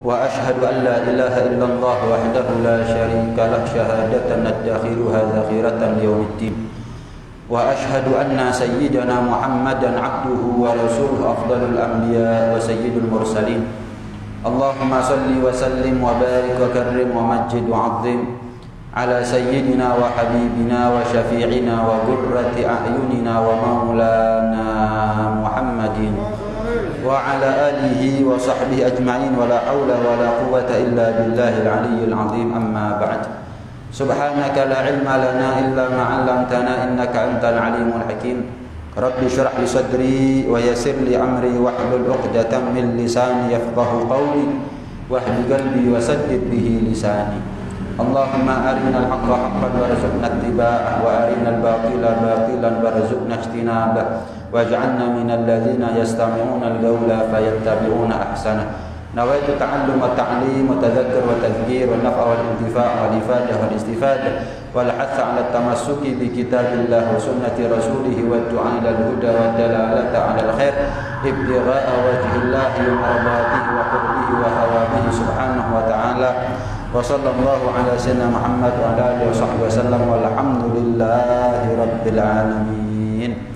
وأشهد أن لا إله إلا الله وحده لا شريك له شهادة ندخرها ذخيرة ليوم الدين وأشهد أن سيدنا محمدا عبده ورسوله أفضل الأنبياء وسيد المرسلين اللهم صل وسلم وبارك وكرم ومجد وعظم على سيدنا وحبيبنا وشفيعنا وقرة أعيننا ومولانا محمد وعلى آله وصحبه أجمعين ولا حول ولا قوة إلا بالله العلي العظيم أما بعد سبحانك لا علم لنا إلا ما علمتنا إنك أنت العليم الحكيم رب اشرح لي صدري ويسر لي أمري واحلل عقدة من لساني يفقه قولي واهد قلبي وسدد به لساني اللهم أرنا الحق حقا وارزقنا اتباعه وأرنا الباطل باطلا وارزقنا اجتنابه واجعلنا من الذين يستمعون القول فيتبعون أحسنه نويت تعلم والتعليم وتذكر وتذكير والنفع والانتفاع والإفادة والاستفادة والحث على التمسك بكتاب الله وسنة رسوله والدعاء إلى الهدى والدلالة على الخير ابتغاء وجه الله ومرضاته وقربه وثوابه سبحانه وتعالى وصلى الله على سيدنا محمد وعلى آله وصحبه وسلم والحمد لله رب العالمين.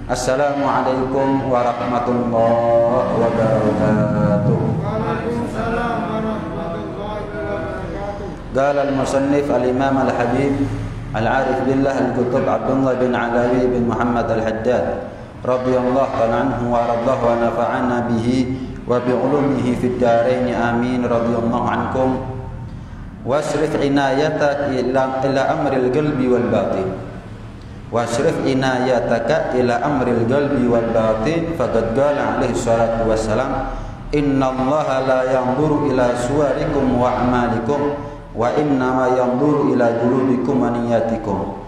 Assalamualaikum warahmatullahi wabarakatuh. Waalaikumsalam warahmatullahi wabarakatuh. Qala al-musannif al-imam al-habib al-arif billah al-kutub Abdullah bin Alawi bin Muhammad al-Haddad radhiyallahu ta'ala anhu wa radhahu wa nafa'ana bihi wa bi ulumihi fid darain amin radhiyallahu ankum wasrif inayatak ila amril qalbi wal batin wasrif inayataka ila amril qalbi wal batin faqad qala alaihi salatu wassalam innallaha la yanzuru ila suwarikum wa a'malikum wa innama yanzuru ila qulubikum wa niyatikum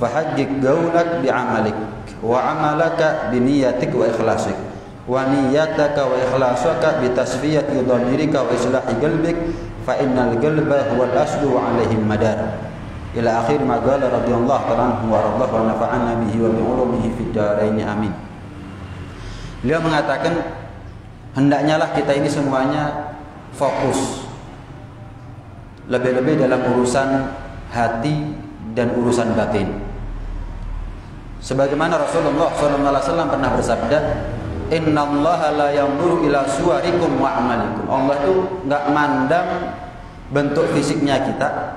fahajjik qawlak bi'amalik wa amalaka biniyatik wa ikhlasik wa niyataka wa ikhlasaka bitasfiyati dhamirika wa islahi qalbik fa innal qalba huwal aslu alaihim madar ila akhir ma qala radhiyallahu ta'ala anhu wa radhahu wa nafa'ana bihi wa bi ulumihi fid dharain amin. Beliau mengatakan hendaknya lah kita ini semuanya fokus lebih-lebih dalam urusan hati dan urusan batin. Sebagaimana Rasulullah SAW pernah bersabda, innallaha la yanzuru ila suwarikum wa amalikum. Allah itu enggak mandang bentuk fisiknya kita.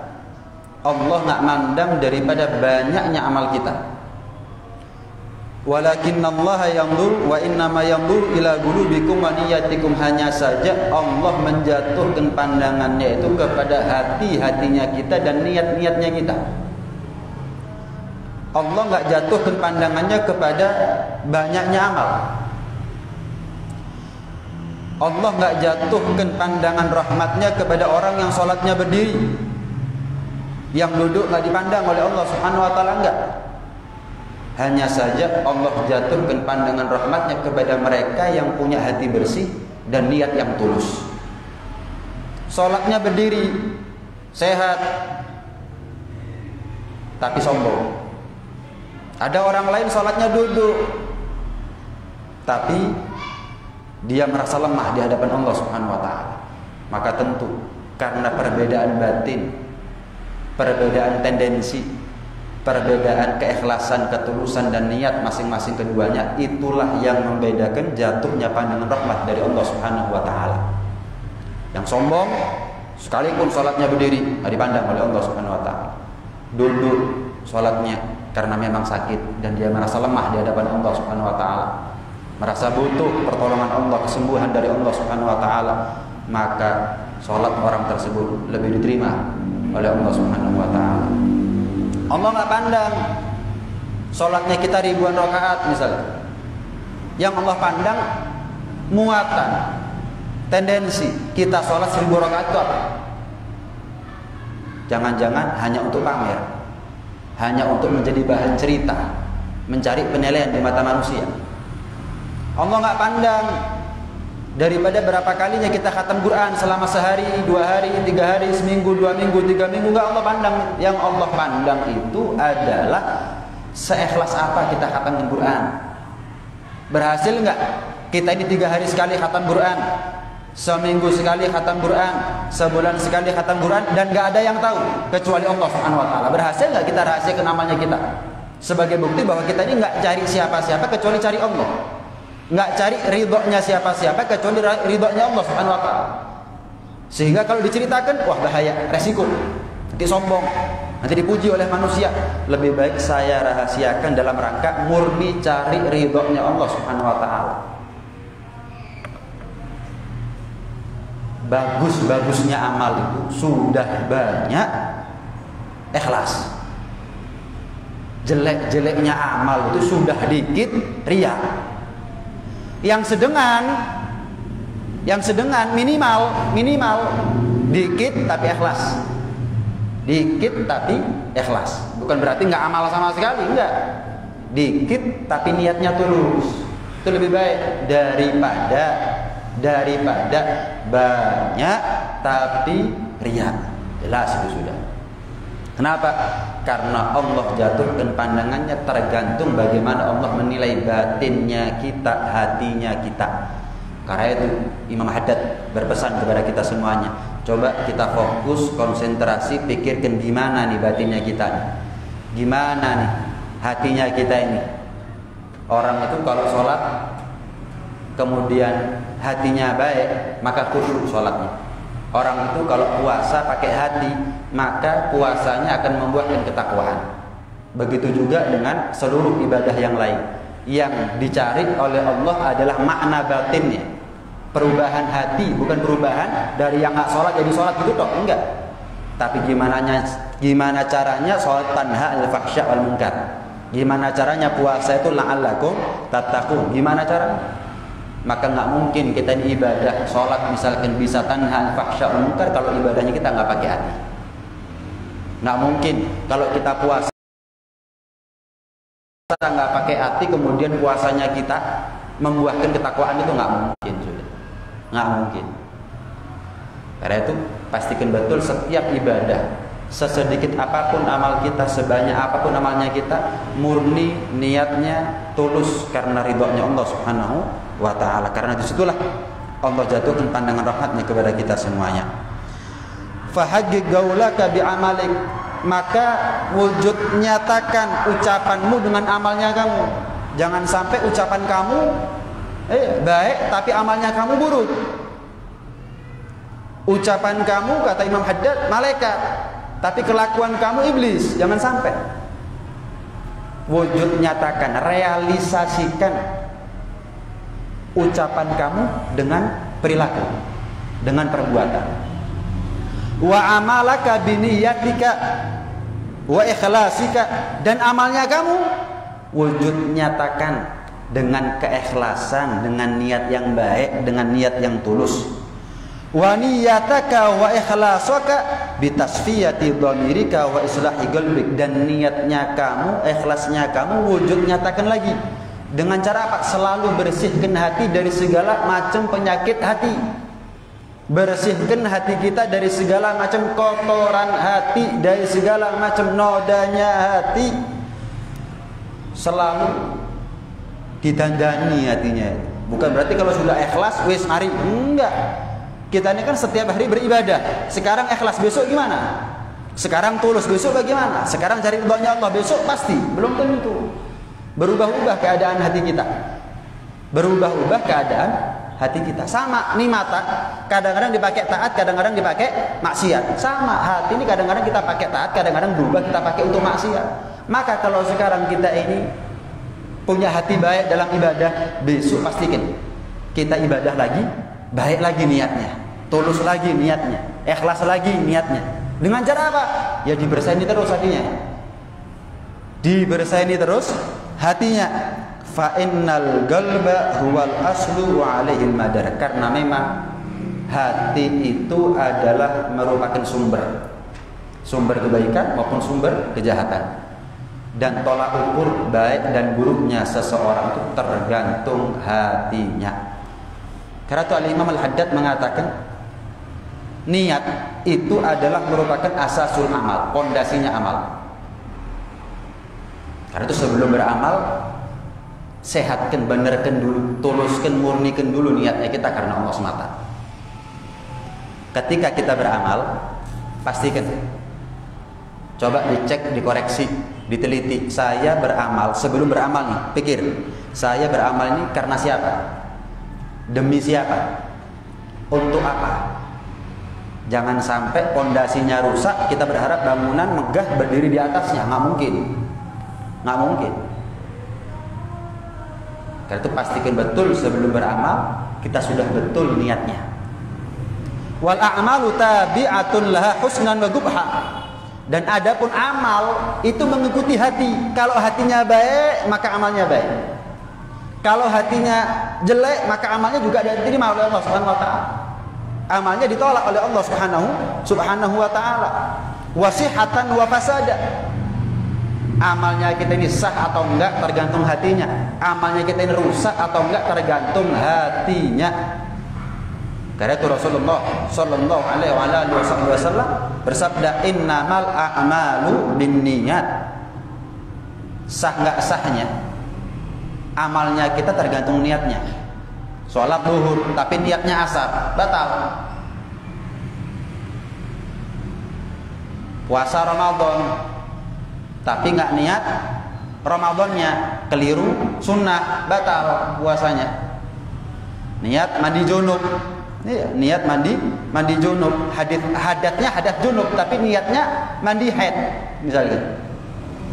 Allah enggak mandang daripada banyaknya amal kita. Walakinnallaha yanzur wa innama yanzur ila qulubikum wa niyatikum. Hanya saja Allah menjatuhkan pandangannya itu kepada hati-hatinya kita dan niat-niatnya kita. Allah enggak jatuhkan pandangannya kepada banyaknya amal. Allah enggak jatuhkan pandangan rahmatnya kepada orang yang sholatnya berdiri, yang duduk enggak dipandang oleh Allah Subhanahu wa taala, enggak. Hanya saja Allah jatuhkan pandangan rahmatnya kepada mereka yang punya hati bersih dan niat yang tulus. Sholatnya berdiri, sehat, tapi sombong. Ada orang lain sholatnya duduk, tapi dia merasa lemah di hadapan Allah Subhanahu wa taala. Maka tentu karena perbedaan batin, perbedaan tendensi, perbedaan keikhlasan, ketulusan dan niat masing-masing keduanya, itulah yang membedakan jatuhnya pandangan rahmat dari Allah Subhanahu wa taala. Yang sombong sekalipun sholatnya berdiri enggak dipandang oleh Allah Subhanahu wa taala. Duduk sholatnya karena memang sakit dan dia merasa lemah di hadapan Allah Subhanahu wa taala, merasa butuh pertolongan Allah, kesembuhan dari Allah Subhanahu wa taala, maka sholat orang tersebut lebih diterima oleh Allah Subhanahu wa taala. Allah enggak pandang sholatnya kita ribuan rakaat misalnya. Yang Allah pandang muatan, tendensi kita sholat 1000 rakaat itu apa? Jangan-jangan hanya untuk pamer, hanya untuk menjadi bahan cerita, mencari penilaian di mata manusia. Allah enggak pandang daripada berapa kalinya kita khatam Quran selama sehari, 2 hari, 3 hari, seminggu, 2 minggu, 3 minggu, enggak Allah pandang. Yang Allah pandang itu adalah seikhlas apa kita khatam Quran. Berhasil enggak kita ini 3 hari sekali khatam Quran? seminggu sekali khatam Quran, sebulan sekali khatam Quran, dan gak ada yang tahu kecuali Allah Subhanahu Wa Taala. Berhasil nggak kita rahasiakan amalnya kita? Sebagai bukti bahwa kita ini nggak cari siapa-siapa kecuali cari Allah, nggak cari ridhonya siapa-siapa kecuali ridhonya Allah Subhanahu Wa Taala. Sehingga kalau diceritakan, wah bahaya, resiko, nanti sombong, nanti dipuji oleh manusia. Lebih baik saya rahasiakan dalam rangka murni cari ridhonya Allah Subhanahu Wa Taala. Bagus-bagusnya amal itu sudah banyak ikhlas. Jelek-jeleknya amal itu sudah dikit riya. Yang sedengan minimal dikit tapi ikhlas. Dikit tapi ikhlas. Bukan berarti nggak amal sama sekali, enggak. Dikit tapi niatnya tulus. Itu lebih baik daripada banyak tapi riya. Jelas itu sudah. Kenapa? Karena Allah jatuhkan pandangannya tergantung bagaimana Allah menilai batinnya kita, hatinya kita. Karena itu Imam Haddad berpesan kepada kita semuanya, coba kita fokus, konsentrasi, pikirkan gimana nih batinnya kita nih. Gimana nih hatinya kita ini. Orang itu kalau sholat kemudian hatinya baik, maka khusyuk sholatnya. Orang itu kalau puasa pakai hati, maka puasanya akan membuahkan ketakwaan. Begitu juga dengan seluruh ibadah yang lain. Yang dicari oleh Allah adalah makna batinnya, perubahan hati, bukan perubahan dari yang nggak sholat jadi sholat gitu toh, enggak. Tapi gimana caranya sholat tanha al-fahsya wal munkar. Gimana caranya puasa itu la'allakum tattaqun. Gimana caranya? Maka nggak mungkin kita ini ibadah sholat misalkan bisa tanha al-fahsya wal munkar kalau ibadahnya kita nggak pakai hati. Nggak mungkin kalau kita puasa nggak pakai hati kemudian puasanya kita membuahkan ketakwaan, itu nggak mungkin, sudah nggak mungkin. Karena itu pastikan betul setiap ibadah, sesedikit apapun amal kita, sebanyak apapun amalnya kita, murni niatnya tulus karena ridhonya Allah Subhanahu Wa Ta'ala. Karena disitulah Allah jatuhkan pandangan rahmatnya kepada kita semuanya. Fahaggi gaulaka bi'amalik, maka wujud nyatakan ucapanmu dengan amalnya kamu. Jangan sampai ucapan kamu baik tapi amalnya kamu buruk. Ucapan kamu, kata Imam Haddad, malaikat, tapi kelakuan kamu iblis. Jangan sampai. Wujud nyatakan, realisasikan ucapan kamu dengan perilaku, dengan perbuatan. Wa amalaka biniyatika wa ikhlasika, dan amalnya kamu wujud nyatakan dengan keikhlasan, dengan niat yang baik, dengan niat yang tulus. Wa niyataka wa ikhlasaka bitasfiyati dhamirika wa islahi qalbik, dan niatnya kamu, ikhlasnya kamu wujud nyatakan lagi. Dengan cara apa? Selalu bersihkan hati dari segala macam penyakit hati. Bersihkan hati kita dari segala macam kotoran hati, dari segala macam nodanya hati. Selalu ditandani hatinya. Bukan berarti kalau sudah ikhlas wis mari, enggak. Kita ini kan setiap hari beribadah. Sekarang ikhlas, besok gimana? Sekarang tulus, besok bagaimana? Sekarang cari ridhonya Allah, besok pasti belum tentu. Berubah-ubah keadaan hati kita. Berubah-ubah keadaan hati kita. Sama nih mata, kadang-kadang dipakai taat, kadang-kadang dipakai maksiat. Sama hati ini kadang-kadang kita pakai taat, kadang-kadang berubah kita pakai untuk maksiat. Maka kalau sekarang kita ini punya hati baik dalam ibadah, besok pastikan kita ibadah lagi, baik lagi niatnya, tulus lagi niatnya, ikhlas lagi niatnya. Dengan cara apa? Ya dibersihin terus hatinya. Dibersihin terus hatinya. Fa innal qalba huwal aslu wa alaihil madar. Karena memang hati itu adalah merupakan sumber kebaikan maupun sumber kejahatan. Dan tolak ukur baik dan buruknya seseorang itu tergantung hatinya. Karena itu Al-Imam Al-Haddad mengatakan niat itu adalah merupakan asasul amal, pondasinya amal. Karena itu sebelum beramal, sehatkan, benerkan dulu, tuluskan, murnikan dulu niatnya kita karena Allah semata. ketika kita beramal, pastikan, coba dicek, dikoreksi, diteliti. Saya beramal, sebelum beramal nih, pikir, saya beramal ini karena siapa? Demi siapa? Untuk apa? Jangan sampai pondasinya rusak, kita berharap bangunan megah berdiri di atasnya. Nggak mungkin. Nggak mungkin. Karena itu pastikan betul sebelum beramal, kita sudah betul niatnya. Wal a'malu tabi'atun laha husnan wa qubha. Dan adapun amal itu mengikuti hati. Kalau hatinya baik, maka amalnya baik. Kalau hatinya jelek, maka amalnya juga diterima oleh Allah Subhanahu wa taala. Amalnya ditolak oleh Allah Subhanahu wa taala. Wasihatan wa fasada. Amalnya kita ini sah atau enggak tergantung hatinya. Amalnya kita ini rusak atau enggak tergantung hatinya. Karena itu Rasulullah sallallahu alaihi wasallam bersabda, innamal a'malu binniyat. Sah enggak sahnya amalnya kita tergantung niatnya. Sholat zuhur tapi niatnya asar, batal. Puasa Ramadan tapi nggak niat Ramadannya, keliru, sunnah, batal puasanya. Niat mandi junub, niat mandi junub, hadatnya hadat junub tapi niatnya mandi haid misalnya,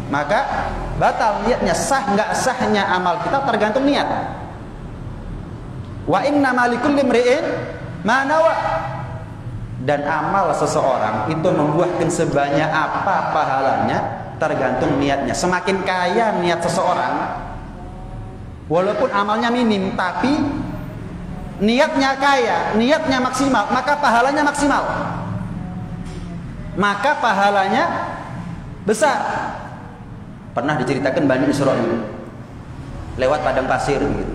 maka batal niatnya. Sah nggak sahnya amal kita tergantung niat. Wa innamal likulli imri'in ma nawa. Dan amal seseorang itu membuahkan sebanyak apa pahalanya tergantung niatnya. Semakin kaya niat seseorang, walaupun amalnya minim tapi niatnya kaya, niatnya maksimal, maka pahalanya maksimal. Maka pahalanya besar. Pernah diceritakan Bani Israil lewat padang pasir gitu.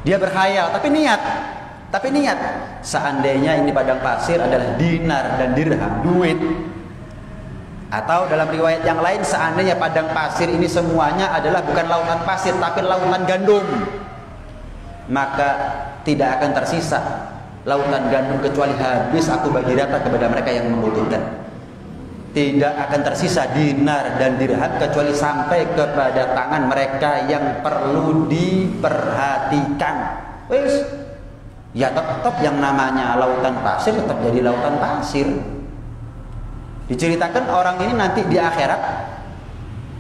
Dia berkhayal, tapi niat. Seandainya ini padang pasir adalah dinar dan dirham, duit. Atau dalam riwayat yang lain, seandainya padang pasir ini semuanya adalah bukan lautan pasir, tapi lautan gandum, maka tidak akan tersisa lautan gandum kecuali habis aku bagi rata kepada mereka yang membutuhkan. Tidak akan tersisa dinar dan dirham kecuali sampai kepada tangan mereka yang perlu diperhatikan. Wis, ya tetap yang namanya lautan pasir tetap jadi lautan pasir. Diceritakan orang ini nanti di akhirat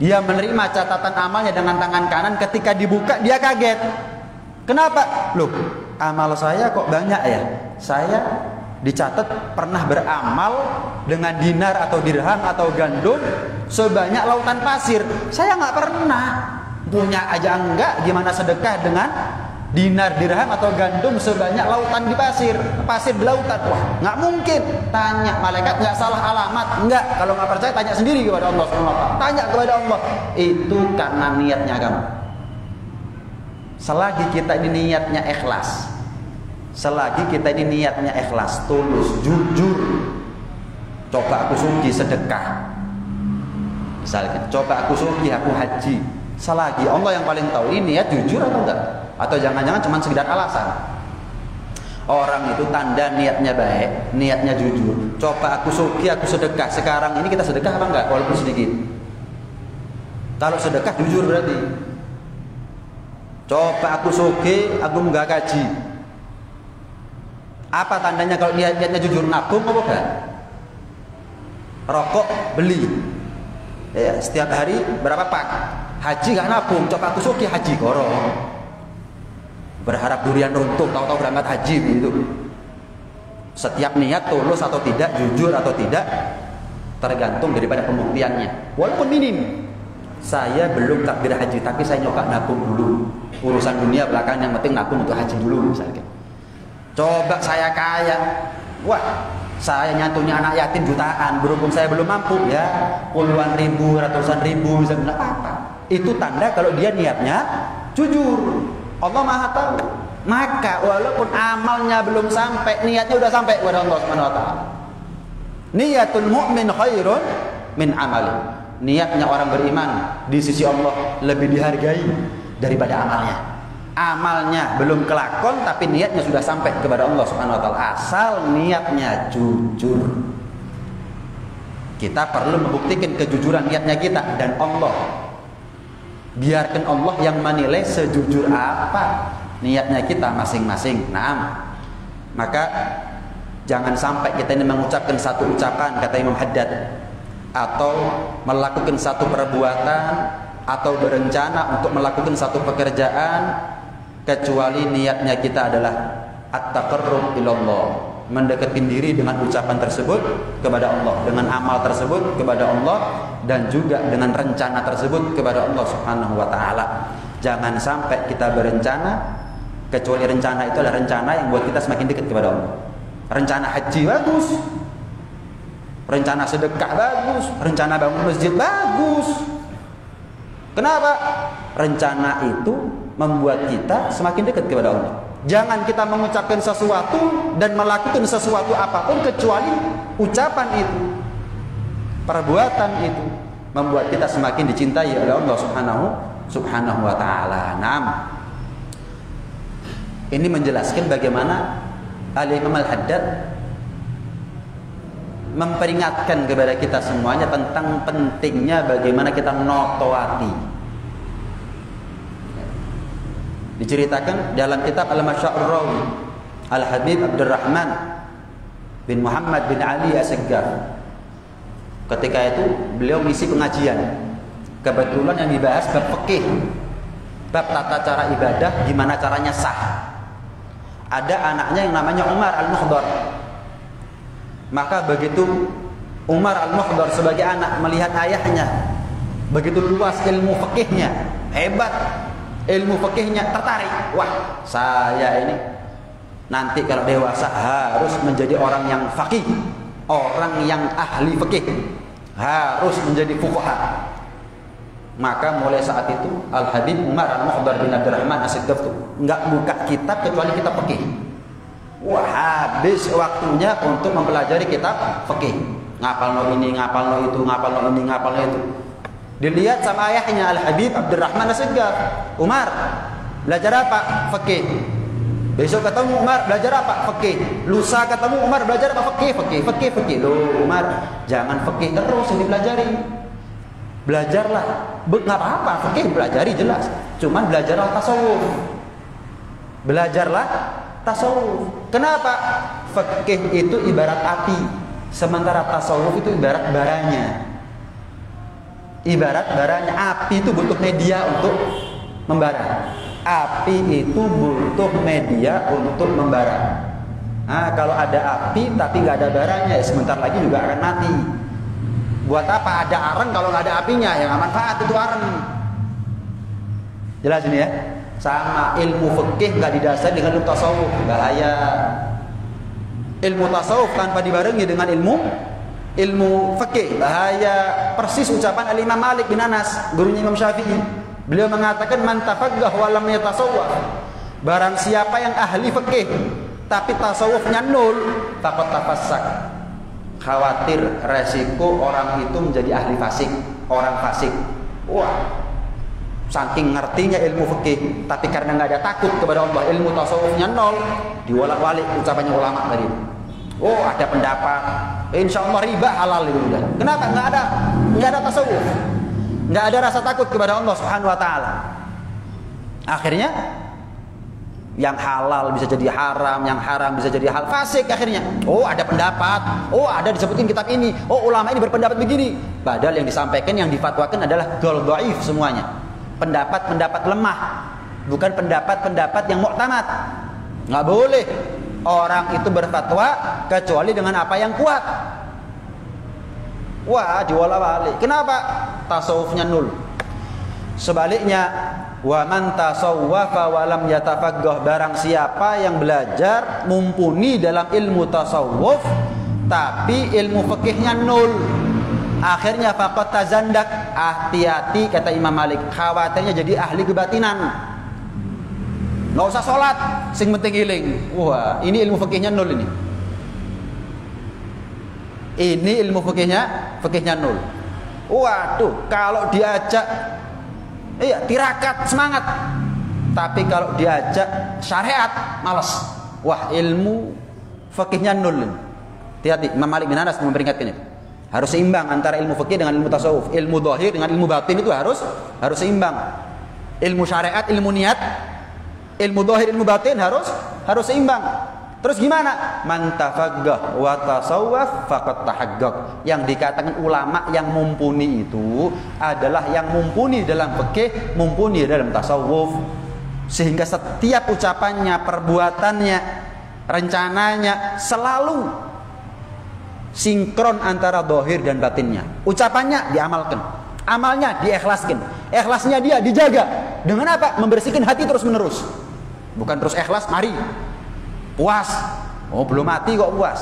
dia menerima catatan amalnya dengan tangan kanan, ketika dibuka dia kaget. Kenapa? Loh, amal saya kok banyak ya? Saya dicatat pernah beramal dengan dinar atau dirham atau gandum sebanyak lautan pasir. Saya nggak pernah. Punya aja enggak, gimana sedekah dengan dinar, dirham atau gandum sebanyak lautan di pasir di lautan? Wah, nggak mungkin. Tanya malaikat, nggak salah alamat. Nggak, kalau nggak percaya tanya sendiri kepada Allah SWT. Tanya kepada Allah. Itu karena niatnya kamu. Selagi kita ini niatnya ikhlas, selagi kita ini niatnya ikhlas, tulus, jujur. Coba aku sugi sedekah, misalnya, coba aku sugi aku haji. Selagi Allah yang paling tahu ini niat jujur atau enggak, atau jangan-jangan cuma sekedar alasan. Orang itu tanda niatnya baik, niatnya jujur. Coba aku sugi aku sedekah. Sekarang ini kita sedekah apa enggak, walaupun sedikit? Kalau sedekah jujur berarti. Coba aku sugi aku enggak haji. Apa tandanya kalau niatnya jujur? Nabung apa enggak? Rokok beli, ya, setiap hari berapa pak? Haji nggak nabung, coba aku suki haji korong. Berharap durian runtuh, tahu-tahu berangkat haji gitu. Setiap niat tulus atau tidak, jujur atau tidak, tergantung daripada pembuktiannya. Walaupun minim. Saya belum takbir haji, tapi saya nyoba nabung dulu. Urusan dunia belakang, yang penting nabung untuk haji dulu misalnya. Coba saya kaya, wah, saya nyantunya anak yatim jutaan, berhubung saya belum mampu, ya puluhan ribu, ratusan ribu, misalnya, nggak apa-apa. Itu tanda kalau dia niatnya jujur. Allah Maha tahu. Maka walaupun amalnya belum sampai, niatnya udah sampai kepada Allah Subhanahu wa taala. Niyatul mu'min khairun min amali. Niatnya orang beriman di sisi Allah lebih dihargai daripada amalnya. Amalnya belum kelakon tapi niatnya sudah sampai kepada Allah Subhanahu wa taala. Asal niatnya jujur. Kita perlu membuktikan kejujuran niatnya kita dan Allah. Biarkan Allah yang menilai sejujur apa niatnya kita masing-masing. Naam. Maka jangan sampai kita ini mengucapkan satu ucapan kata Imam Haddad, atau melakukan satu perbuatan, atau berencana untuk melakukan satu pekerjaan kecuali niatnya kita adalah at-taqarrub ilallah, mendekatkan diri dengan ucapan tersebut kepada Allah, dengan amal tersebut kepada Allah, dan juga dengan rencana tersebut kepada Allah Subhanahu wa taala. Jangan sampai kita berencana kecuali rencana itu adalah rencana yang buat kita semakin dekat kepada Allah. Rencana haji bagus, rencana sedekah bagus, rencana bangun masjid bagus. Kenapa? Rencana itu membuat kita semakin dekat kepada Allah. Jangan kita mengucapkan sesuatu dan melakukan sesuatu apapun kecuali ucapan itu, perbuatan itu membuat kita semakin dicintai oleh Allah Subhanahu wa taala. Naam. Ini menjelaskan bagaimana Al-Imam Al-Haddad memperingatkan kepada kita semuanya tentang pentingnya bagaimana kita noto hati. Diceritakan dalam kitab Al-Masya'ur Rawi Al-Habib Abdurrahman bin Muhammad bin Ali As-Segaf. Ketika itu beliau mengisi pengajian. Kebetulan yang dibahas bab fikih, bab tata cara ibadah, gimana caranya sah. Ada anaknya yang namanya Umar Al-Mukhdar. Maka begitu Umar Al-Mukhdar sebagai anak melihat ayahnya begitu luas ilmu fikihnya, hebat ilmu fikihnya, tertarik. Wah, saya ini nanti kalau dewasa harus menjadi orang yang faqih, orang yang ahli fikih, harus menjadi fuqaha. Maka mulai saat itu Al-Habib Umar Al-Mukhdar bin Abdurrahman As-Segaf itu enggak buka kitab kecuali kitab fikih. Wah, habis waktunya untuk mempelajari kitab fikih. Ngapalno ini, ngapalno itu, ngapalno ini, ngapalno itu. Dilihat sama ayahnya Al-Habib Abdurrahman As-Segaf. Umar, belajar apa? Fikih. Besok ketemu Umar, belajar apa? Fikih. Lusa ketemu Umar, belajar apa? Fikih. Loh, Umar, jangan fikih terus yang dipelajari. Belajarlah. Enggak apa-apa, fikih belajari jelas. Cuman belajarlah tasawuf. Belajarlah tasawuf. Kenapa? Fikih itu ibarat api, sementara tasawuf itu ibarat baranya. Ibarat baranya, api itu butuh media untuk membara. Api itu butuh media untuk membara. Nah, kalau ada api tapi nggak ada baranya, ya sebentar lagi juga akan mati. Buat apa ada areng kalau nggak ada apinya? Yang nggak manfaat itu areng. Jelas ini ya. Sama ilmu fikih nggak didasari dengan ilmu tasawuf, bahaya. Ilmu tasawuf tanpa dibarengi dengan ilmu fikih, bahaya. Persis ucapan Al-Imam Malik bin Anas, gurunya Imam Syafi'i. Beliau mengatakan man tafaqqah wa lam yatasawwaf. Barang siapa yang ahli fikih tapi tasawufnya nol, faqad tafassak. Khawatir resiko orang itu menjadi ahli fasik, orang fasik. Wah, saking ngertinya ilmu fikih tapi karena nggak ada takut kepada Allah, ilmu tasawufnya nol, diwolak-walik ucapannya ulama tadi. Oh, ada pendapat insya Allah riba halal itu udah. Kenapa? Nggak ada tasawuf, nggak ada rasa takut kepada Allah Subhanahu wa taala. Akhirnya yang halal bisa jadi haram, yang haram bisa jadi hal fasik akhirnya. Oh, ada pendapat, oh ada disebutin kitab ini, oh ulama ini berpendapat begini. Padahal yang disampaikan, yang difatwakan adalah dhaif semuanya. Pendapat-pendapat lemah, bukan pendapat-pendapat yang muktamad. Nggak boleh orang itu berfatwa kecuali dengan apa yang kuat. Wah, diwala-wali. Kenapa? Tasawufnya nul. Sebaliknya, wa man tasawwafa wa lam yatafaqqah, barang siapa yang belajar mumpuni dalam ilmu tasawuf tapi ilmu fikihnya nul, akhirnya faqad tazandak. Hati-hati kata Imam Malik, khawatirnya jadi ahli kebatinan. Nggak usah sholat, sing penting iling. Wah, ini ilmu fikihnya nul ini. Ini ilmu fikihnya nul. Waduh, kalau diajak tirakat semangat. Tapi kalau diajak syariat, malas. Wah, ilmu fikihnya nol. Hati-hati, Imam Malik bin Anas memperingatkan itu. Harus seimbang antara ilmu fikih dengan ilmu tasawuf. Ilmu zahir dengan ilmu batin itu harus seimbang. Ilmu syariat, ilmu niat, ilmu zahir, ilmu batin harus seimbang. Terus gimana? Man tafaqqah wa tasawwaf faqad tahaqqaq. Yang dikatakan ulama yang mumpuni itu adalah yang mumpuni dalam fikih, mumpuni dalam tasawuf. Sehingga setiap ucapannya, perbuatannya, rencananya selalu sinkron antara zahir dan batinnya. Ucapannya diamalkan, amalnya diikhlaskan, ikhlasnya dia dijaga. Dengan apa? Membersihkan hati terus menerus. Bukan terus ikhlas, mari puas. Oh, belum mati kok puas.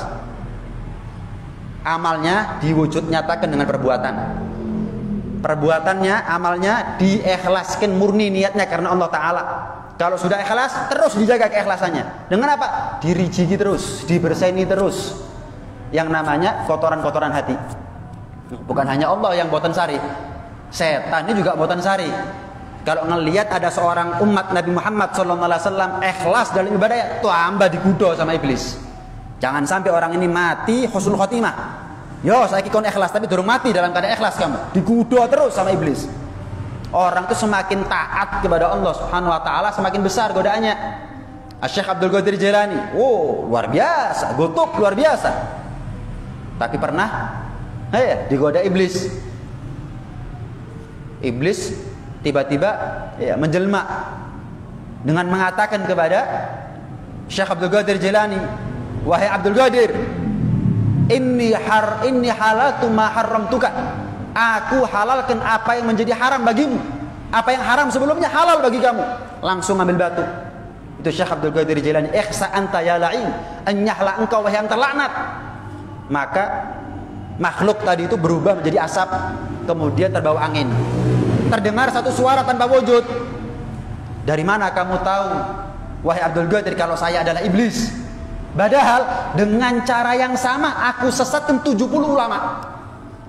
Amalnya diwujud nyatakan dengan perbuatan. Perbuatannya, amalnya diikhlaskan murni niatnya karena Allah Ta'ala. Kalau sudah ikhlas, terus dijaga keikhlasannya. Dengan apa? Dirijiki terus, dibersihkan terus. Yang namanya kotoran-kotoran hati. Bukan hanya Allah yang boten sari, setan ini juga boten sari. Kalau ngelihat ada seorang umat Nabi Muhammad SAW ikhlas dalam ibadah, tambah digoda sama iblis. Jangan sampai orang ini mati husnul khotimah. Yo, saya kon ikhlas tapi durung mati dalam keadaan ikhlas kamu. Digoda terus sama iblis. Orang itu semakin taat kepada Allah Subhanahu wa taala, semakin besar godaannya. Syekh Abdul Qadir Jailani, oh, luar biasa, gotop luar biasa. Tapi pernah digoda iblis. Iblis tiba-tiba menjelma dengan mengatakan kepada Syekh Abdul Qadir Jailani, wahai Abdul Qadir, inni halaltu ma haramtuka. Aku halalkan apa yang menjadi haram bagimu. Apa yang haram sebelumnya halal bagi kamu. Langsung ambil batu. Itu Syekh Abdul Qadir Jailani, ikhsa anta ya la'in, anyahla engkau wahai yang terlaknat. Maka makhluk tadi itu berubah menjadi asap, kemudian terbawa angin. Terdengar satu suara tanpa wujud. Dari mana kamu tahu, wahai Abdul Qadir, kalau saya adalah iblis? Padahal dengan cara yang sama aku sesatkan 70 ulama.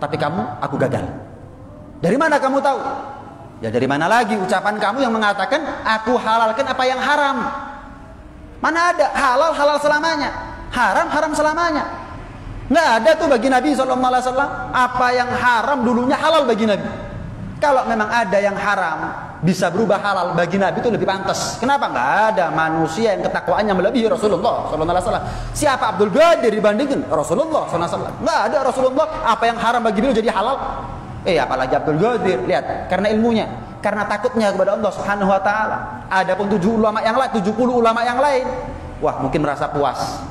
Tapi aku gagal. Dari mana kamu tahu? Ya dari mana lagi ucapan kamu yang mengatakan aku halalkan apa yang haram. Mana ada halal selamanya, haram selamanya. Nggak ada tuh bagi Nabi SAW. Apa yang haram dulunya halal bagi Nabi. Kalau memang ada yang haram bisa berubah halal bagi Nabi itu lebih pantas. Kenapa? Nggak ada manusia yang ketakwaannya melebihi Rasulullah SAW. Siapa Abdul Qadir dibandingkan Rasulullah SAW? Nggak ada Rasulullah. Apa yang haram bagi beliau jadi halal. Apalagi Abdul Qadir. Lihat, karena ilmunya, karena takutnya kepada Allah Subhanahu Wa Taala. Adapun 70 ulama yang lain, wah mungkin merasa puas.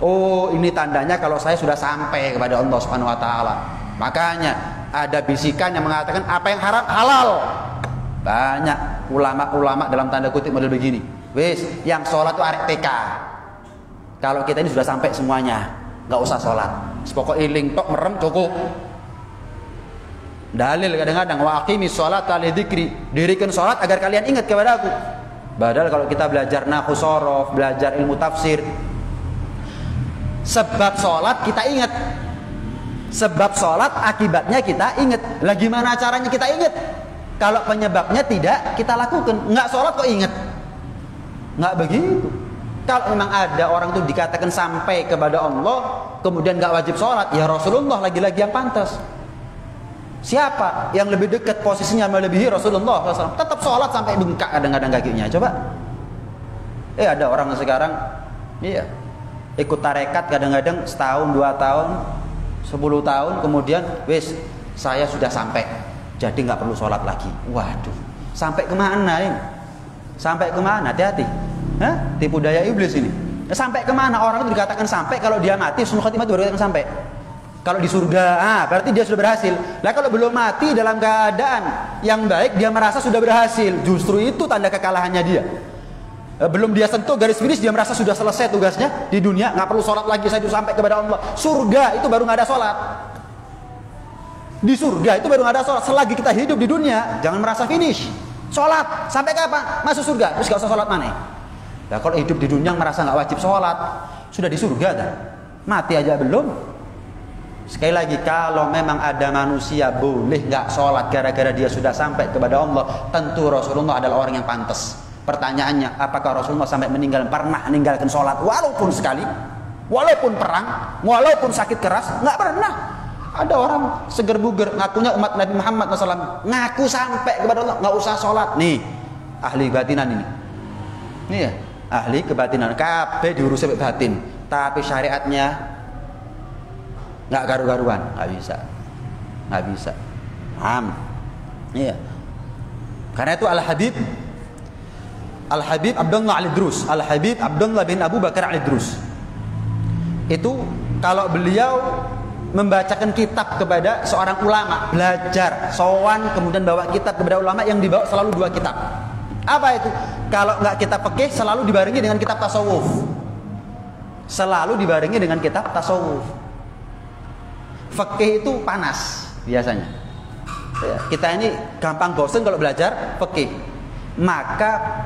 Oh, ini tandanya kalau saya sudah sampai kepada Allah Subhanahu Wa Taala. Makanya ada bisikan yang mengatakan apa yang haram halal. Banyak ulama-ulama dalam tanda kutip model begini. Wis, yang sholat itu arek TK. Kalau kita ini sudah sampai semuanya, nggak usah sholat. Pokok iling tok merem cukup. Dalil kadang-kadang wa aqimis sholata li dzikri. Dirikan sholat agar kalian ingat kepada aku. Padahal kalau kita belajar nahwu shorof, belajar ilmu tafsir, sebab sholat kita ingat. Sebab sholat akibatnya kita ingat. Lah gimana caranya kita ingat? Kalau penyebabnya tidak kita lakukan. Nggak sholat kok ingat? Nggak begitu. Kalau memang ada orang itu dikatakan sampai kepada Allah, kemudian nggak wajib sholat, ya Rasulullah lagi-lagi yang pantas. Siapa yang lebih dekat posisinya melebihi Rasulullah SAW? Tetap sholat sampai bengkak kadang-kadang kakinya. Coba. Ada orang sekarang, ikut tarekat kadang-kadang setahun, 2 tahun, 10 tahun, kemudian wis saya sudah sampai, jadi nggak perlu sholat lagi. Waduh, sampai kemana ini? Sampai kemana? Hati-hati. Tipu daya iblis ini. Sampai kemana orang itu dikatakan sampai kalau dia mati, husnul khotimah itu baru dikatakan sampai. Kalau di surga, berarti dia sudah berhasil. Lah kalau belum mati dalam keadaan yang baik, dia merasa sudah berhasil. Justru itu tanda kekalahannya dia. Belum dia sentuh garis finish, dia merasa sudah selesai tugasnya di dunia, nggak perlu sholat lagi, saya sudah sampai kepada Allah. Surga itu baru nggak ada sholat. Di surga itu baru nggak ada sholat. Selagi kita hidup di dunia, jangan merasa finish. Sholat sampai kapan? Masuk surga, terus nggak usah sholat mana? Nah kalau hidup di dunia merasa nggak wajib sholat, sudah di surga kan? Mati aja belum. Sekali lagi, kalau memang ada manusia boleh nggak sholat gara-gara dia sudah sampai kepada Allah, tentu Rasulullah adalah orang yang pantas. Pertanyaannya, apakah Rasulullah sampai pernah meninggalkan sholat walaupun sekali, walaupun perang, walaupun sakit keras? Nggak pernah. Ada orang seger buger ngakunya umat Nabi Muhammad SAW, ngaku sampai kepada Allah nggak usah sholat. Nih ahli batinan ini, nih ya ahli kebatinan, kabeh diurus sampai batin, tapi syariatnya nggak garu-garuan, nggak bisa. Iya. Karena itu Al Habib Abdullah Al-Idrus, Al Habib Abdullah bin Abu Bakar Al-Idrus, itu kalau beliau membacakan kitab kepada seorang ulama, belajar, sowan, kemudian bawa kitab kepada ulama, yang dibawa selalu 2 kitab. Apa itu? Kalau nggak kitab fikih, selalu dibarengi dengan kitab tasawuf. Selalu dibarengi dengan kitab tasawuf. Fikih itu panas biasanya. Kita ini gampang bosan kalau belajar fikih. Maka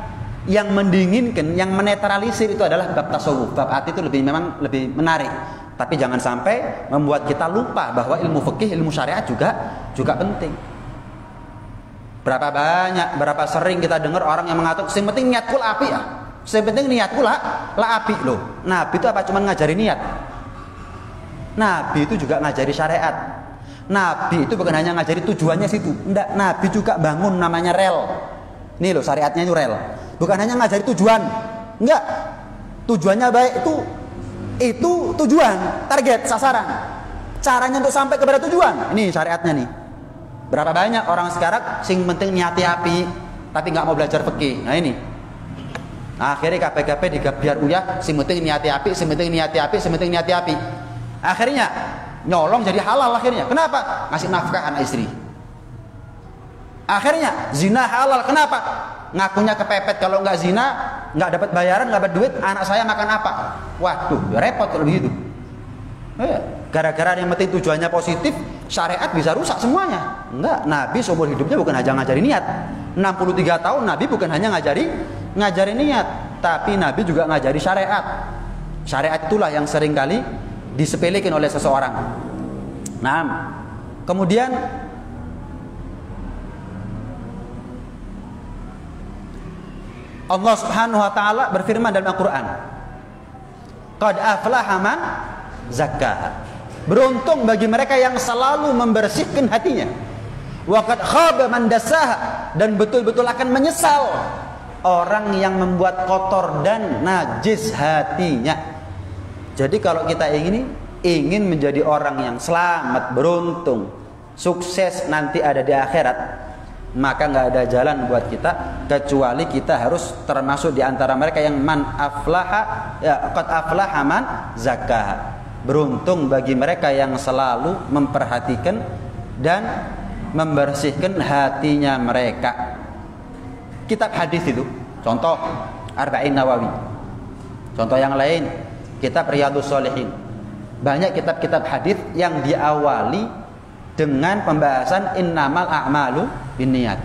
yang mendinginkan, yang menetralisir itu adalah bab tasawuf. Bab hati itu memang lebih menarik. Tapi jangan sampai membuat kita lupa bahwa ilmu fikih, ilmu syariat juga penting. Berapa sering kita dengar orang yang mengatakan, "Sing penting niatku api ya. Sing penting niatku lah api loh." Nabi itu apa cuma ngajari niat? Nabi itu juga ngajari syariat. Nabi itu bukan hanya ngajari tujuannya situ. Enggak, Nabi juga bangun namanya rel. Nih loh, syariatnya itu rel. Bukan hanya ngajari tujuan. Enggak. Tujuannya baik itu tujuan, target, sasaran. Caranya untuk sampai kepada tujuan, ini syariatnya nih. Berapa banyak orang sekarang sing penting niati api, tapi nggak mau belajar fikih. Nah ini, akhirnya KPKP digabiar uyah, sing penting niati api, sing penting niati api, sing penting niati api. Akhirnya nyolong jadi halal akhirnya. Kenapa? Ngasih nafkah anak istri. Akhirnya zina halal. Kenapa? Ngakunya kepepet, kalau nggak zina, nggak dapat bayaran, nggak dapat duit, anak saya makan apa? Waduh, ya repot kalau begitu. Gara-gara yang penting tujuannya positif, syariat bisa rusak semuanya. Enggak, Nabi seumur hidupnya bukan hanya ngajari niat. 63 tahun Nabi bukan hanya ngajari niat, tapi Nabi juga ngajari syariat. Syariat itulah yang seringkali disepelekan oleh seseorang. Nah, kemudian Allah Subhanahu wa taala berfirman dalam Al-Qur'an, "Qad aflaha man zakkaha." Beruntung bagi mereka yang selalu membersihkan hatinya. Wa qad khaba man dassaha, dan betul-betul akan menyesal orang yang membuat kotor dan najis hatinya. Jadi kalau kita ingin menjadi orang yang selamat, beruntung, sukses nanti ada di akhirat, maka nggak ada jalan buat kita kecuali kita harus termasuk di antara mereka yang man aflaha, ya qad aflaha man zakkaha. Beruntung bagi mereka yang selalu memperhatikan dan membersihkan hatinya mereka. Kitab hadis itu, contoh Arba'in Nawawi. Contoh yang lain, kitab Riyadhus Shalihin. Banyak kitab-kitab hadis yang diawali dengan pembahasan innamal a'malu binniyat.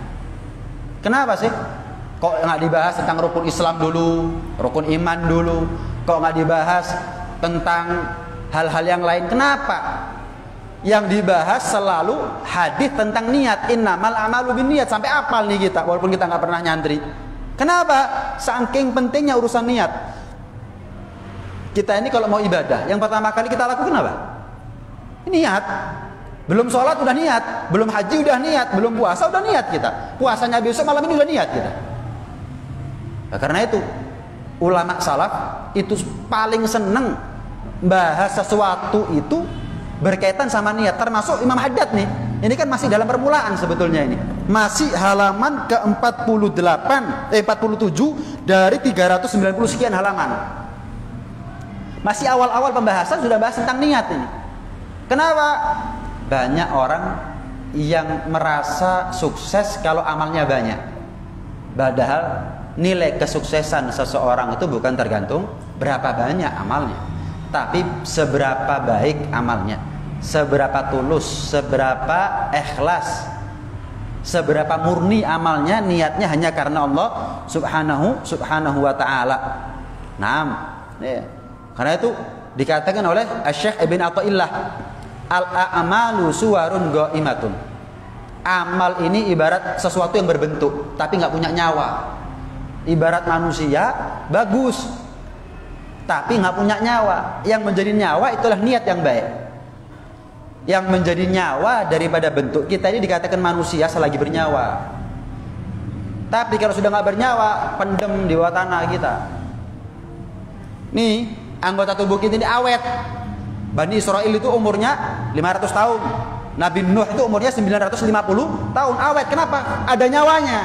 Kenapa sih? Kok nggak dibahas tentang rukun Islam dulu, rukun iman dulu? Kok nggak dibahas tentang hal-hal yang lain? Kenapa? Yang dibahas selalu hadis tentang niat, innamal a'malu binniyat, sampai apal nih kita walaupun kita nggak pernah nyantri. Kenapa? Saking pentingnya urusan niat. Kita ini kalau mau ibadah, yang pertama kali kita lakukan apa? Niat. Belum sholat udah niat, belum haji udah niat, belum puasa udah niat kita. Puasanya besok malam ini udah niat kita. Nah, karena itu ulama salaf itu paling seneng bahas sesuatu itu berkaitan sama niat, termasuk Imam Haddad nih. Ini kan masih dalam permulaan sebetulnya ini. Masih halaman ke-47 dari 390 sekian halaman. Masih awal-awal pembahasan sudah bahas tentang niat ini. Kenapa? Banyak orang yang merasa sukses kalau amalnya banyak. Padahal nilai kesuksesan seseorang itu bukan tergantung berapa banyak amalnya, tapi seberapa baik amalnya, seberapa tulus, seberapa ikhlas, seberapa murni amalnya, niatnya hanya karena Allah subhanahu wa ta'ala. Naam, ya. Karena itu dikatakan oleh Syekh Ibn Athaillah, al-a'malu suwarun ghaimatun. Amal ini ibarat sesuatu yang berbentuk tapi nggak punya nyawa. Ibarat manusia bagus, tapi nggak punya nyawa. Yang menjadi nyawa itulah niat yang baik. Yang menjadi nyawa daripada bentuk kita ini dikatakan manusia selagi bernyawa. Tapi kalau sudah nggak bernyawa, pendem di bawah tanah kita. Nih, anggota tubuh kita ini awet. Bani Israel itu umurnya 500 tahun. Nabi Nuh itu umurnya 950 tahun, awet. Kenapa? Ada nyawanya.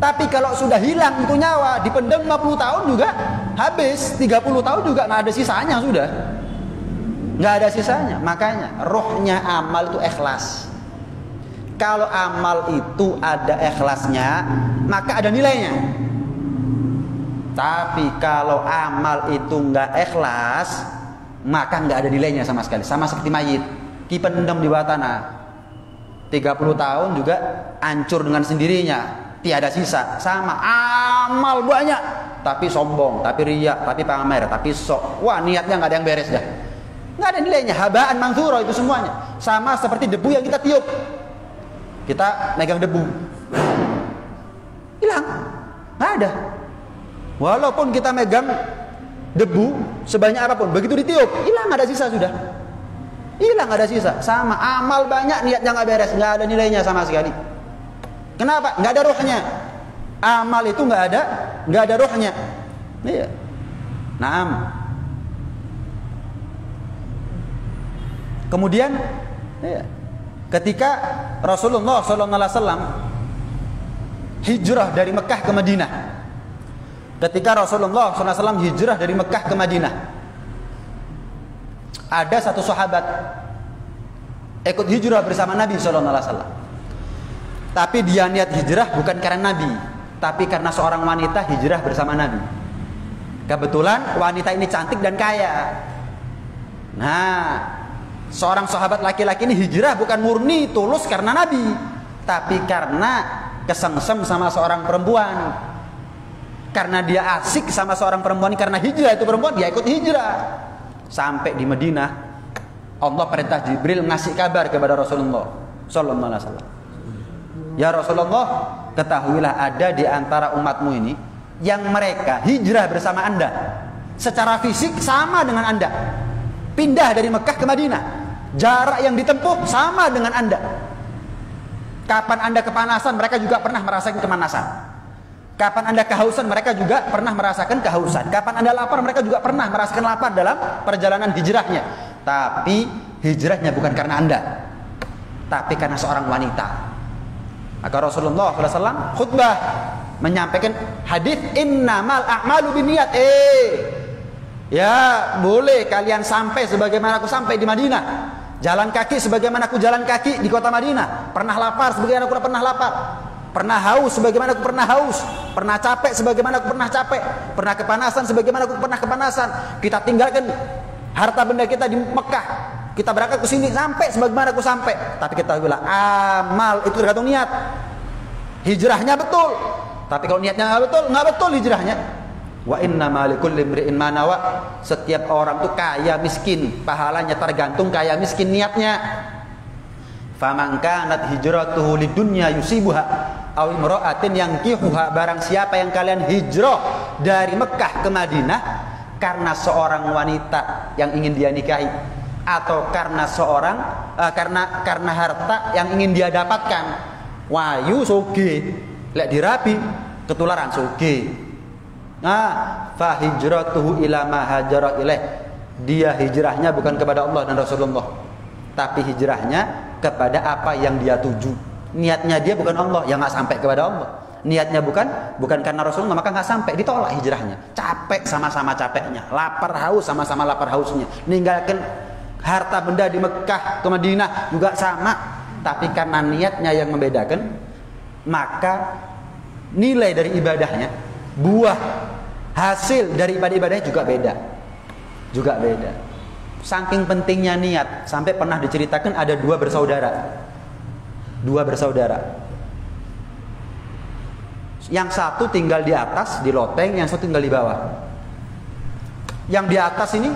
Tapi kalau sudah hilang itu nyawa, dipendam 50 tahun juga habis, 30 tahun juga nggak ada sisanya sudah. Nggak ada sisanya. Makanya rohnya amal itu ikhlas. Kalau amal itu ada ikhlasnya, maka ada nilainya. Tapi kalau amal itu nggak ikhlas, maka nggak ada nilainya sama sekali. Sama seperti mayit, dipendam di bawah tanah 30 tahun juga hancur dengan sendirinya, tiada sisa. Sama amal banyak, tapi sombong, tapi riya, tapi pamer, tapi sok. Wah, niatnya nggak ada yang beres dah. Nggak ada nilainya, habaan manthura itu semuanya. Sama seperti debu yang kita tiup. Kita megang debu, hilang, nggak ada. Walaupun kita megang debu sebanyak apapun, begitu ditiup, hilang, nggak ada sisa sudah. Hilang, nggak ada sisa. Sama amal banyak, niatnya nggak beres, nggak ada nilainya sama sekali. Kenapa? Nggak ada rohnya. Amal itu nggak ada rohnya. Iya. Naam. Kemudian, iya, ketika Rasulullah SAW hijrah dari Mekah ke Madinah, ketika Rasulullah SAW hijrah dari Mekah ke Madinah, ada satu sahabat ikut hijrah bersama Nabi SAW. Tapi dia niat hijrah bukan karena Nabi, tapi karena seorang wanita hijrah bersama Nabi. Kebetulan wanita ini cantik dan kaya. Nah, seorang sahabat laki-laki ini hijrah bukan murni tulus karena Nabi, tapi karena kesengsem sama seorang perempuan. Karena dia asik sama seorang perempuan, karena hijrah itu perempuan, dia ikut hijrah. Sampai di Madinah, Allah perintah Jibril ngasih kabar kepada Rasulullah sallallahu alaihi wasallam. Ya Rasulullah, ketahuilah ada di antara umatmu ini yang mereka hijrah bersama Anda. Secara fisik sama dengan Anda. Pindah dari Mekah ke Madinah. Jarak yang ditempuh sama dengan Anda. Kapan Anda kepanasan, mereka juga pernah merasakan kepanasan. Kapan Anda kehausan, mereka juga pernah merasakan kehausan. Kapan Anda lapar, mereka juga pernah merasakan lapar dalam perjalanan hijrahnya. Tapi hijrahnya bukan karena Anda, tapi karena seorang wanita. Maka Rasulullah SAW khutbah menyampaikan hadis innamal a'malu binniyat. Ya, boleh kalian sampai sebagaimana aku sampai di Madinah. Jalan kaki sebagaimana aku jalan kaki di kota Madinah. Pernah lapar sebagaimana aku pernah lapar. Pernah haus sebagaimana aku pernah haus. Pernah capek sebagaimana aku pernah capek. Pernah kepanasan sebagaimana aku pernah kepanasan. Kita tinggalkan harta benda kita di Mekah. Kita berangkat ke sini sampai sebagaimana aku sampai. Tapi kita bilang amal itu tergantung niat. Hijrahnya betul. Tapi kalau niatnya nggak betul hijrahnya. Wa innamal likulli imri'in ma nawa. Setiap orang tuh kaya miskin, pahalanya tergantung kaya miskin niatnya. Faman kanat hijratuhu lidunya yusibuha aw imra'atin yankihuha. Barang siapa yang kalian hijrah dari Mekah ke Madinah karena seorang wanita yang ingin dia nikahi, atau karena seorang karena harta yang ingin dia dapatkan. Wayu soge, lek dirapi ketularan soge. Nah, fa hijratuhu ila ma hajara ilaih. Dia hijrahnya bukan kepada Allah dan Rasulullah, tapi hijrahnya kepada apa yang dia tuju. Niatnya dia bukan Allah, ya nggak sampai kepada Allah. Niatnya bukan karena Rasulullah, maka nggak sampai, ditolak hijrahnya. Capek sama-sama capeknya, lapar haus sama-sama lapar hausnya. Ninggalkan harta benda di Mekah ke Madinah juga sama, tapi karena niatnya yang membedakan, maka nilai dari ibadahnya, buah hasil dari ibadahnya juga beda. Saking pentingnya niat, sampai pernah diceritakan ada dua bersaudara. Yang satu tinggal di atas di loteng, yang satu tinggal di bawah. Yang di atas ini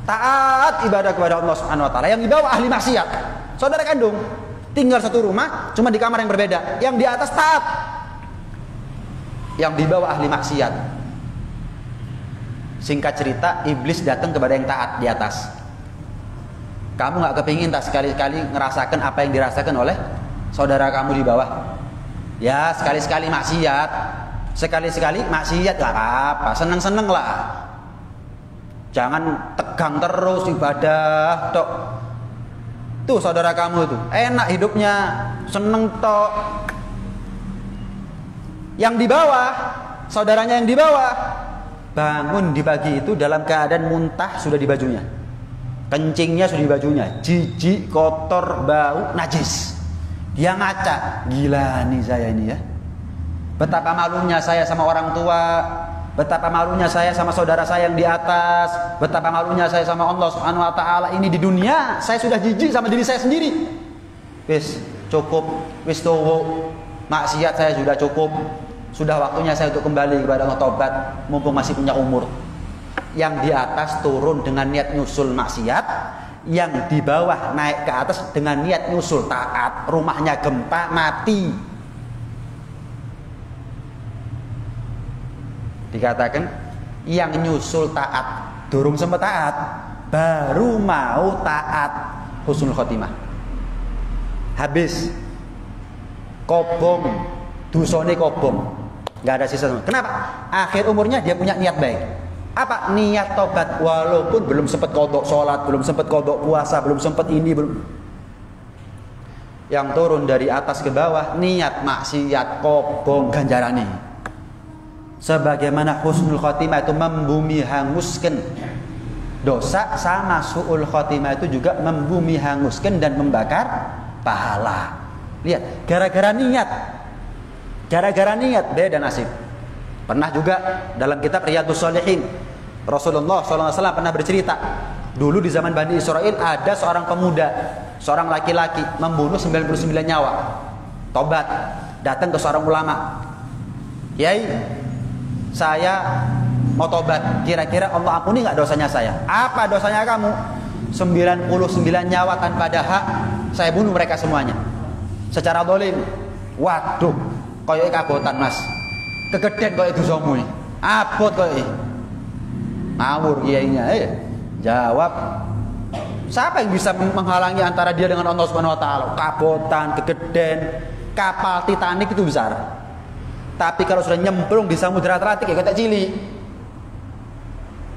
taat ibadah kepada Allah Subhanahu wa taala, yang di bawah ahli maksiat. Saudara kandung, tinggal satu rumah, cuma di kamar yang berbeda. Yang di atas taat. yang dibawa ahli maksiat. Singkat cerita, iblis datang kepada yang taat di atas. Kamu nggak kepingin tak sekali-kali ngerasakan apa yang dirasakan oleh saudara kamu di bawah? Ya sekali-sekali maksiat, sekali-sekali maksiat gak apa, seneng-seneng lah. Jangan tegang terus ibadah tok. Tuh saudara kamu tuh enak hidupnya, seneng tok. Yang di bawah, saudaranya yang di bawah, bangun di pagi itu dalam keadaan muntah sudah di bajunya, kencingnya sudah di bajunya, jijik, kotor, bau, najis. Dia ngaca, gila nih saya ini ya. Betapa malunya saya sama orang tua, betapa malunya saya sama saudara saya yang di atas, betapa malunya saya sama Allah Subhanahu wa taala. Ini di dunia saya sudah jijik sama diri saya sendiri. Wis cukup, wis tuwo. Maksiat saya sudah cukup. Sudah waktunya saya untuk kembali kepada Allah, tobat mumpung masih punya umur. Yang di atas turun dengan niat nyusul maksiat, yang di bawah naik ke atas dengan niat nyusul taat. Rumahnya gempa, mati. Dikatakan yang nyusul taat durung sempat taat, baru mau taat, husnul khotimah. Habis kobong, dusone kobong, nggak ada sisa. Kenapa? Akhir umurnya dia punya niat baik. Apa? Niat tobat, walaupun belum sempat kodok sholat, belum sempat kodok puasa, belum sempat ini, belum. Yang turun dari atas ke bawah, niat maksiat, kobong, ganjarani. Sebagaimana husnul khotimah itu membumi hanguskan dosa, sama su'ul khotimah itu juga membumi hanguskan dan membakar pahala. Lihat, gara-gara niat beda nasib. Pernah juga dalam kitab Riyadhus Shalihin, Rasulullah SAW pernah bercerita, dulu di zaman Bani Israel ada seorang pemuda, seorang laki-laki membunuh 99 nyawa. Tobat, datang ke seorang ulama. Yai, saya mau tobat, kira-kira Allah ampuni nggak dosanya saya? Apa dosanya kamu? 99 nyawa tanpa ada hak, saya bunuh mereka semuanya secara zalim. Waduh, koyo kabotan mas, kegeden koyo dosamu. Abot koyo ngawur kiainya. Jawab, siapa yang bisa menghalangi antara dia dengan Allah Subhanahu wa taala? Kabotan, kegeden, kapal Titanic itu besar. Tapi kalau sudah nyemplung di Samudra Atlantik ya ketek cili.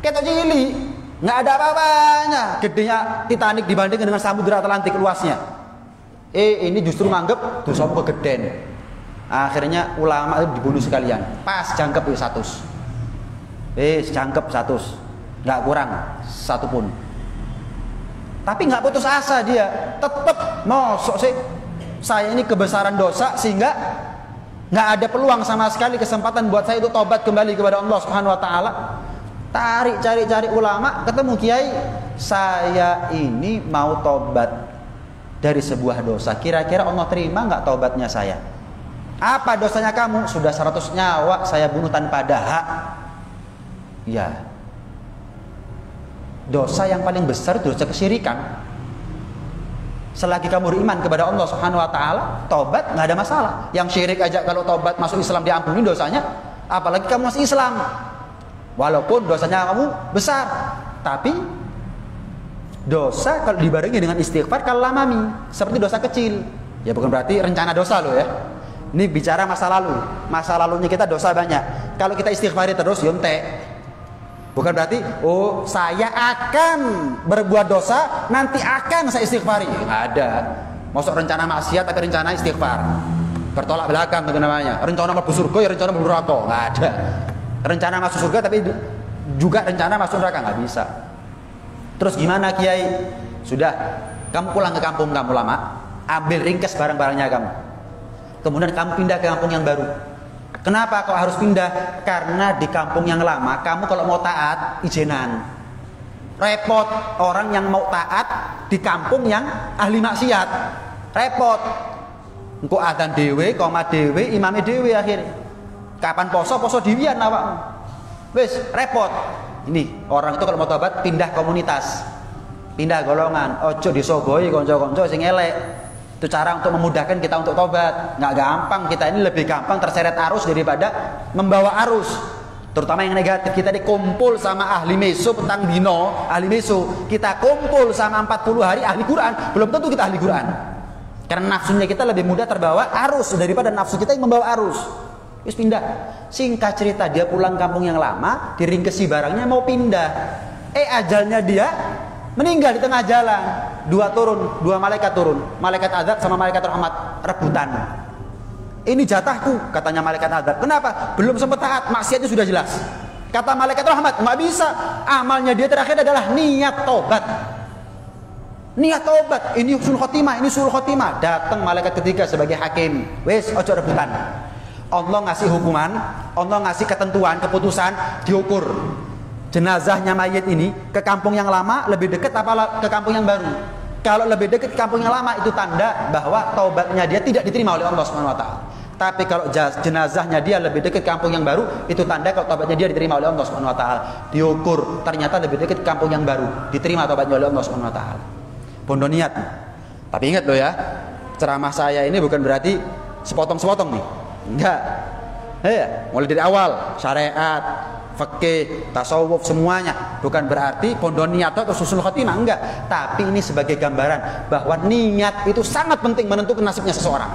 Ketek cili, nggak ada apa-apanya gedenya Titanic dibandingkan dengan Samudra Atlantik luasnya. Ini justru nganggep dosamu kegeden. Akhirnya ulama itu dibunuh sekalian. Pas jangkep itu 100. Jangkep 100. Nggak kurang satu pun. Tapi nggak putus asa dia. Tetap mosok sih saya ini kebesaran dosa sehingga nggak ada peluang sama sekali kesempatan buat saya itu tobat kembali kepada Allah Subhanahu wa taala. Cari ulama, ketemu kiai, saya ini mau tobat dari sebuah dosa. Kira-kira Allah terima nggak tobatnya saya? Apa dosanya kamu? Sudah 100 nyawa saya bunuh tanpa ada hak. Ya. Dosa yang paling besar itu dosa kesyirikan. Selagi kamu beriman kepada Allah Subhanahu wa taala, tobat nggak ada masalah. Yang syirik aja kalau tobat masuk Islam diampuni dosanya, apalagi kamu masih Islam. Walaupun dosanya kamu besar, tapi dosa kalau dibarengi dengan istighfar kalamami, seperti dosa kecil. Ya bukan berarti rencana dosa loh ya. Ini bicara masa lalu. Masa lalunya kita dosa banyak. Kalau kita istighfari terus yontek. Bukan berarti saya akan berbuat dosa, nanti akan saya istighfari. Nggak ada. Masuk rencana maksiat tapi rencana istighfar. Bertolak belakang itu namanya. Rencana masuk surga ya rencana masuk neraka. Nggak ada. Rencana masuk surga tapi juga rencana masuk neraka, nggak bisa. Terus gimana kiai? Sudah, kamu pulang ke kampung kamu lama, ambil ringkes barang-barangnya kamu. Kemudian kamu pindah ke kampung yang baru. Kenapa kau harus pindah? Karena di kampung yang lama kamu kalau mau taat izinan. Repot orang yang mau taat di kampung yang ahli maksiat. Repot. Engko adzan dhewe, qomat dhewe, imame dhewe akhir. Kapan poso dhewean awakmu. Wis repot. Ini orang itu kalau mau tobat pindah komunitas. Pindah golongan, ojo disogoi kanca-kanca sing elek. Itu cara untuk memudahkan kita untuk tobat. Nggak gampang, kita ini lebih gampang terseret arus daripada membawa arus. Terutama yang negatif. Kita dikumpul sama ahli meso petang dino, ahli meso. Kita kumpul sama 40 hari ahli Quran, belum tentu kita ahli Quran. Karena nafsunya kita lebih mudah terbawa arus daripada nafsu kita yang membawa arus. Terus pindah. Singkat cerita, dia pulang kampung yang lama, diringkesi barangnya mau pindah. Ajalnya dia meninggal di tengah jalan. Dua malaikat turun. Malaikat azab sama malaikat rahmat rebutan. Ini jatahku, katanya malaikat azab. Kenapa? Belum sempat taat, maksiatnya sudah jelas. Kata malaikat rahmat, nggak bisa. Amalnya dia terakhir adalah niat tobat. Niat tobat. Ini husnul khotimah, ini sul khotimah. Datang malaikat ketiga sebagai hakim. Wes, ojo rebutan. Allah ngasih hukuman, Allah ngasih ketentuan, keputusan, diukur. Jenazahnya mayit ini ke kampung yang lama lebih dekat apa ke kampung yang baru? Kalau lebih dekat ke kampung yang lama itu tanda bahwa taubatnya dia tidak diterima oleh Allah Subhanahu wa taala. Tapi kalau jenazahnya dia lebih dekat ke kampung yang baru, itu tanda kalau taubatnya dia diterima oleh Allah Subhanahu wa taala. Diukur, ternyata lebih dekat ke kampung yang baru, diterima taubatnya oleh Allah Subhanahu wa taala. Bondo niat. Tapi ingat loh ya, ceramah saya ini bukan berarti sepotong-sepotong nih. Enggak. Mulai dari awal, syariat, fikih, tasawuf semuanya. Bukan berarti pondok niat atau husnul khotimah, enggak. Tapi ini sebagai gambaran bahwa niat itu sangat penting menentukan nasibnya seseorang.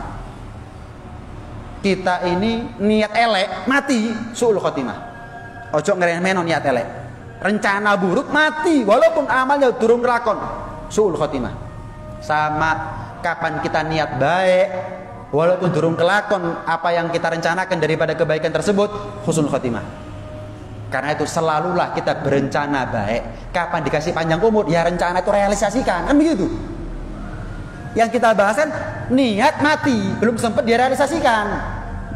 Kita ini niat elek mati suul khotimah. Ojo ngeremehno niat elek. Rencana buruk mati walaupun amalnya durung kelakon suul khotimah. Sama kapan kita niat baik walaupun durung kelakon apa yang kita rencanakan daripada kebaikan tersebut husnul khotimah. Karena itu selalulah kita berencana baik. Kapan dikasih panjang umur, ya rencana itu realisasikan, kan begitu. Yang kita bahas kan niat mati, belum sempat direalisasikan.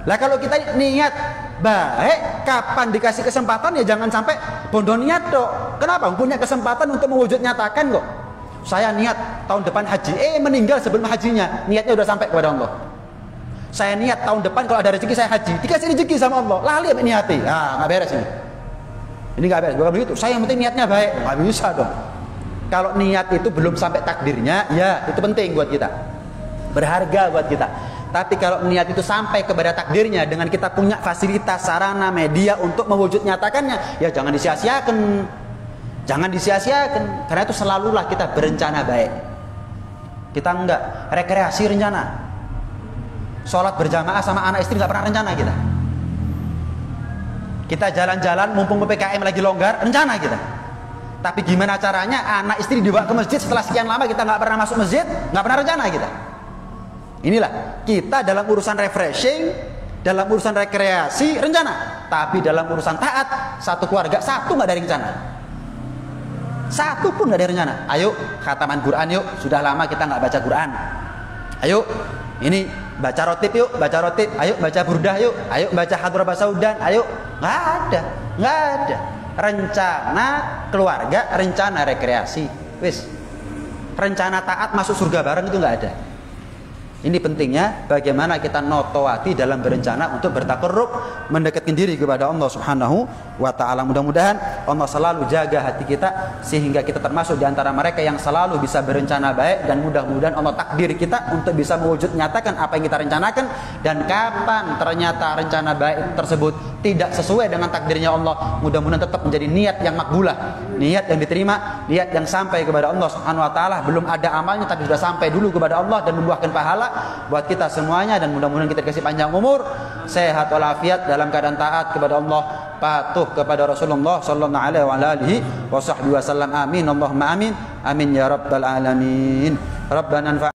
Lah kalau kita niat baik, kapan dikasih kesempatan ya jangan sampai bondo niat dok. Kenapa? Punya kesempatan untuk mewujud nyatakan kok. Saya niat tahun depan haji, meninggal sebelum hajinya, niatnya udah sampai kepada Allah. Saya niat tahun depan kalau ada rezeki saya haji, dikasih rezeki sama Allah, lali ambil niati, nggak beres ini. Ini nggak beres, bukan begitu. Saya yang penting niatnya baik, nggak bisa dong. Kalau niat itu belum sampai takdirnya, ya itu penting buat kita, berharga buat kita. Tapi kalau niat itu sampai kepada takdirnya dengan kita punya fasilitas, sarana, media untuk mewujud nyatakannya, ya jangan disia-siakan, jangan disia-siakan. Karena itu selalulah kita berencana baik. Kita enggak rekreasi rencana. Sholat berjamaah sama anak istri nggak pernah rencana kita. Kita jalan-jalan mumpung PPKM lagi longgar, rencana kita. Tapi gimana caranya anak istri dibawa ke masjid setelah sekian lama kita nggak pernah masuk masjid, nggak pernah rencana kita. Inilah kita dalam urusan refreshing, dalam urusan rekreasi rencana. Tapi dalam urusan taat, satu keluarga satu nggak ada rencana. Satu pun nggak ada rencana. Ayo khataman Quran yuk, sudah lama kita nggak baca Quran. Ayo ini baca rotib yuk, baca rotib. Ayo baca burdah yuk, ayo baca hadrah saudan. Ayo nggak ada. Rencana keluarga, rencana rekreasi, wis. Rencana taat masuk surga bareng itu nggak ada. Ini pentingnya bagaimana kita notoati dalam berencana untuk bertakarrub, mendekatkan diri kepada Allah Subhanahu wa taala. Mudah-mudahan Allah selalu jaga hati kita sehingga kita termasuk di antara mereka yang selalu bisa berencana baik, dan mudah-mudahan Allah takdir kita untuk bisa mewujud nyatakan apa yang kita rencanakan. Dan kapan ternyata rencana baik tersebut tidak sesuai dengan takdirnya Allah, mudah-mudahan tetap menjadi niat yang makbulah, niat yang diterima, niat yang sampai kepada Allah Subhanahu wa taala. Belum ada amalnya tapi sudah sampai dulu kepada Allah dan membuahkan pahala buat kita semuanya. Dan mudah-mudahan kita dikasih panjang umur, sehat walafiat, dalam keadaan taat kepada Allah, patuh kepada Rasulullah sallallahu alaihi wasallam. Amin Allahumma amin. Amin ya rabbal alamin. Rabbana